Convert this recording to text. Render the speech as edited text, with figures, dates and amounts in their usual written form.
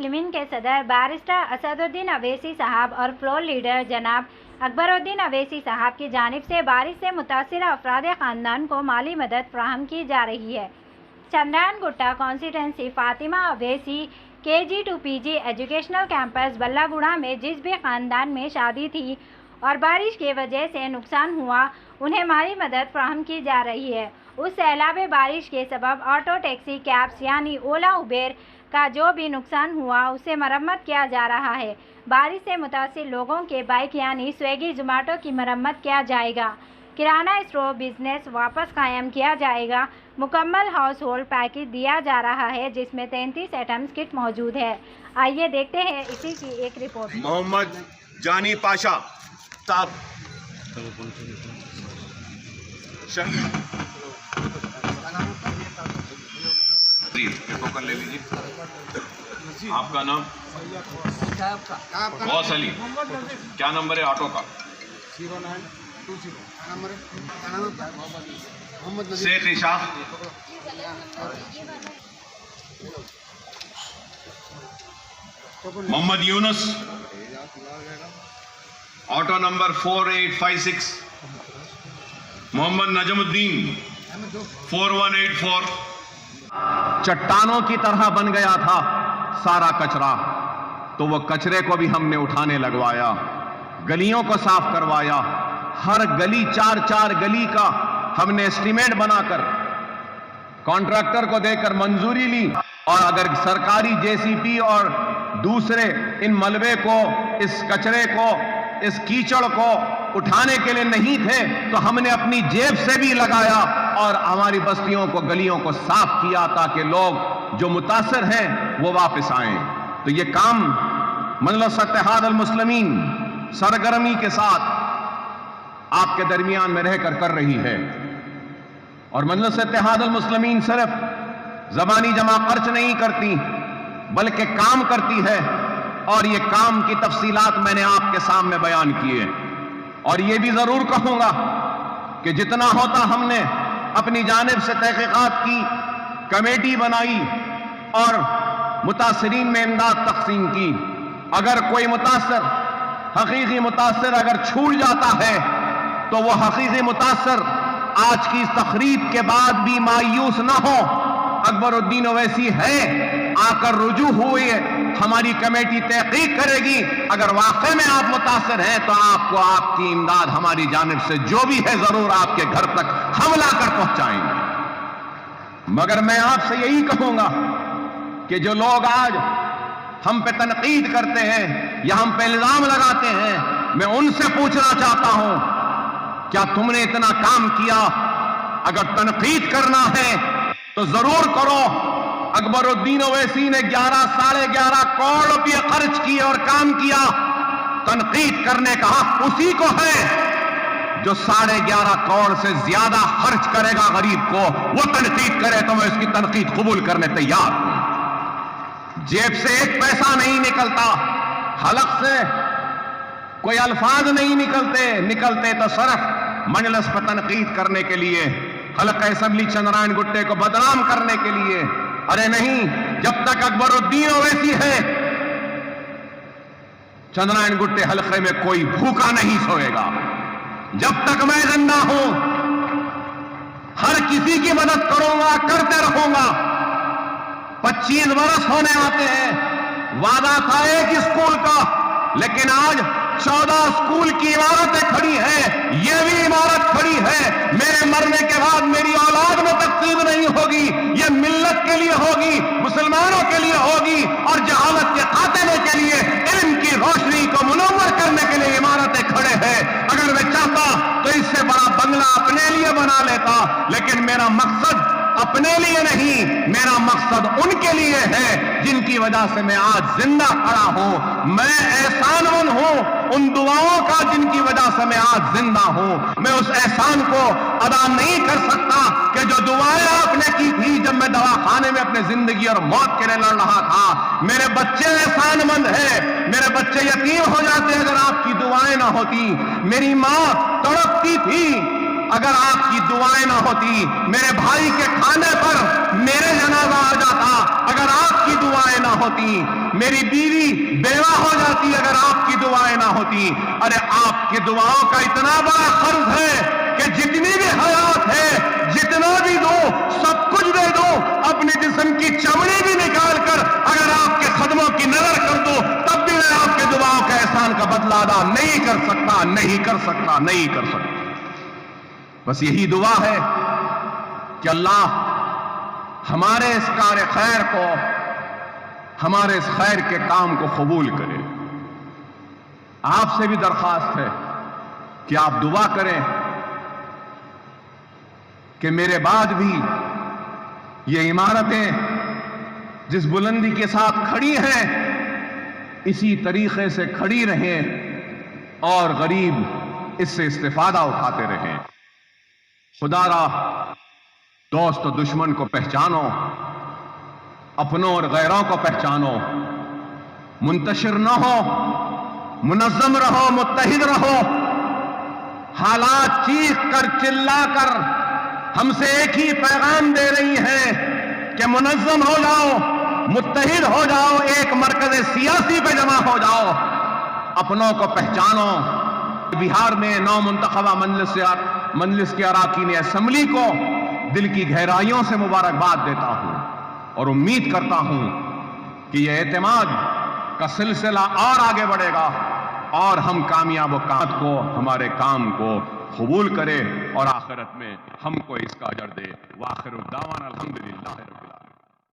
मुस्लिमीन के सदर बैरिस्टर असदुद्दीन अवैसी साहब और फ्लोर लीडर जनाब अकबरुद्दीन अवैसी साहब की जानिब से बारिश से मुतासिरा अफराद ख़ानदान को माली मदद फराहम की जा रही है। Chandrayangutta constituency Fatima Owaisi KG to PG educational campus Ballaguda में जिस भी ख़ानदान में शादी थी और बारिश की वजह से नुकसान हुआ, उन्हें माली मदद फराहम की जा रही है। उस सैलाब बारिश के सबब ऑटो टैक्सी कैब्स यानी ओला उबेर का जो भी नुकसान हुआ उसे मरम्मत किया जा रहा है। बारिश से मुतासिर लोगों के बाइक यानी स्विगी जोमेटो की मरम्मत किया जाएगा। किराना स्टोर बिजनेस वापस कायम किया जाएगा। मुकम्मल हाउस होल्ड पैकेज दिया जा रहा है जिसमें 33 एटम्स किट मौजूद है। आइए देखते हैं इसी की एक रिपोर्ट। मोहम्मद जानी पाशा साहब टोकन ले लीजिए। आपका नाम? गौस अली। क्या नंबर है ऑटो का? 0920। शेख इशा। मोहम्मद यूनुस। Auto number 4856। मोहम्मद नजमुद्दीन 4184। चट्टानों की तरह बन गया था सारा कचरा, तो वो कचरे को भी हमने उठाने लगवाया, गलियों को साफ करवाया। हर गली 4-4 गली का हमने एस्टीमेट बनाकर कॉन्ट्रैक्टर को देकर मंजूरी ली, और अगर सरकारी JCP और दूसरे इन मलबे को, इस कचरे को, इस कीचड़ को उठाने के लिए नहीं थे तो हमने अपनी जेब से भी लगाया और हमारी बस्तियों को, गलियों को साफ किया ताकि लोग जो मुतासर हैं वो वापस आएं। तो ये काम मजलिस इत्तेहाद अल मुस्लिमीन सरगर्मी के साथ आपके दरमियान में रहकर कर रही है। और मजलिस इत्तेहाद अल मुस्लिमीन सिर्फ ज़बानी जमा खर्च नहीं करती बल्कि काम करती है, और ये काम की तफसीलात मैंने आपके सामने बयान किए। और ये भी जरूर कहूंगा कि जितना होता हमने अपनी जानिब से तहकीकात की, कमेटी बनाई और मुतासरीन में इमदाद तकसीम की। अगर कोई मुतासर, हकीकी मुतासर अगर छूट जाता है तो वो हकीकी मुतासर आज की इस तकरीब के बाद भी मायूस न हो। अकबरुद्दीन ओवैसी है, आकर रुजू हुए, हमारी कमेटी तहकीक करेगी। अगर वाकई में आप मुतासर हैं तो आपको आपकी इमदाद हमारी जानिब से जो भी है जरूर आपके घर तक हम लाकर पहुंचाएंगे। मगर मैं आपसे यही कहूंगा कि जो लोग आज हम पे तनकीद करते हैं या हम पे इल्जाम लगाते हैं, मैं उनसे पूछना चाहता हूं, क्या तुमने इतना काम किया? अगर तनकीद करना है तो जरूर करो। अकबरुद्दीन ओवैसी ने 11-11.5 करोड़ रुपये खर्च किए और काम किया। तनकीद करने का हक उसी को है जो 11.5 करोड़ से ज्यादा खर्च करेगा गरीब को। वो तनकीद करे तो मैं उसकी तनकीद कबूल करने तैयार हूं। जेब से एक पैसा नहीं निकलता, हलक से कोई अल्फाज नहीं निकलते तो सिर्फ मजलिस पर तनकीद करने के लिए, हल्का असेंबली चंद्रायन गुट्टे को बदनाम करने के लिए। अरे नहीं, जब तक अकबरुद्दीन ओवैसी है चंद्रायन गुट्टे हल्के में कोई भूखा नहीं सोएगा। जब तक मैं जिंदा हूं हर किसी की मदद करूंगा, करते रहूंगा। 25 बरस होने आते हैं, वादा था एक स्कूल का, लेकिन आज 14 स्कूल की इमारतें खड़ी हैं। ये भी इमारत खड़ी है, मेरे मरने के बाद मेरी औलाद में तकसीम नहीं होगी, ये मिल्लत के लिए होगी, मुसलमानों के लिए होगी, और जहालत के खात्मे के लिए, इल्म की रोशनी को मुनव्वर करने के लिए इमारतें खड़े हैं। अगर मैं चाहता तो इससे बड़ा बंगला अपने लिए बना लेता, लेकिन मेरा मकसद अपने लिए नहीं, मेरा मकसद उनके लिए है जिनकी वजह से मैं आज जिंदा खड़ा हूं। मैं एहसानमंद हूं उन दुआओं का जिनकी वजह से मैं आज जिंदा हूं। मैं उस एहसान को अदा नहीं कर सकता कि जो दुआएं आपने की थी जब मैं दवाखाने में अपने जिंदगी और मौत के लिए लड़ रहा था। मेरे बच्चे एहसानमंद हैं, मेरे बच्चे यतीम हो जाते अगर आपकी दुआएं ना होती। मेरी मां तड़पती थी اگر آپ کی دعائیں نہ ہوتی، میرے بھائی کے کھانے پر میرے جنازہ آ جاتا اگر آپ کی دعائیں نہ ہوتی، میری بیوی بیوہ ہو جاتی اگر آپ کی دعائیں نہ ہوتی۔ ارے آپ کی دعاؤں کا اتنا بڑا قرض ہے کہ جتنی بھی حیات ہے، جتنا بھی دو، سب کچھ دے دو، اپنے جسم کی چمڑی بھی نکال کر اگر آپ کے قدموں کی نظر کر دو، تب بھی میں آپ کے دعاؤں کا احسان کا بدلہ ادا نہیں کر سکتا، نہیں کر سکتا، نہیں کر سکتا۔ بس یہی دعا ہے کہ اللہ ہمارے اس کار خیر کو، ہمارے اس خیر کے کام کو قبول کرے۔ آپ سے بھی درخواست ہے کہ آپ دعا کریں کہ میرے بعد بھی یہ عمارتیں جس بلندی کے ساتھ کھڑی ہیں اسی طریقے سے کھڑی رہیں اور غریب اس سے استفادہ اٹھاتے رہیں۔ خدا را دوست و دشمن کو پہچانو، اپنوں اور غیروں کو پہچانو، منتشر نہ ہو، منظم رہو، متحد رہو۔ حالات چیخ کر چلا کر ہم سے ایک ہی پیغام دے رہی ہیں کہ منظم ہو جاؤ، متحد ہو جاؤ، ایک مرکز سیاسی پہ جمع ہو جاؤ، اپنوں کو پہچانو۔ بہار میں نو منتخبہ مجلس کے اراکین اسمبلی کو دل کی گہرائیوں سے مبارکباد دیتا ہوں اور امید کرتا ہوں کہ یہ اعتماد کا سلسلہ اور آگے بڑھے گا اور ہم کامیاب و کام کو، ہمارے کام کو قبول کرے اور آخرت میں ہم کو اس کا اجر دے۔ وآخر الدعوانا الحمدللہ رب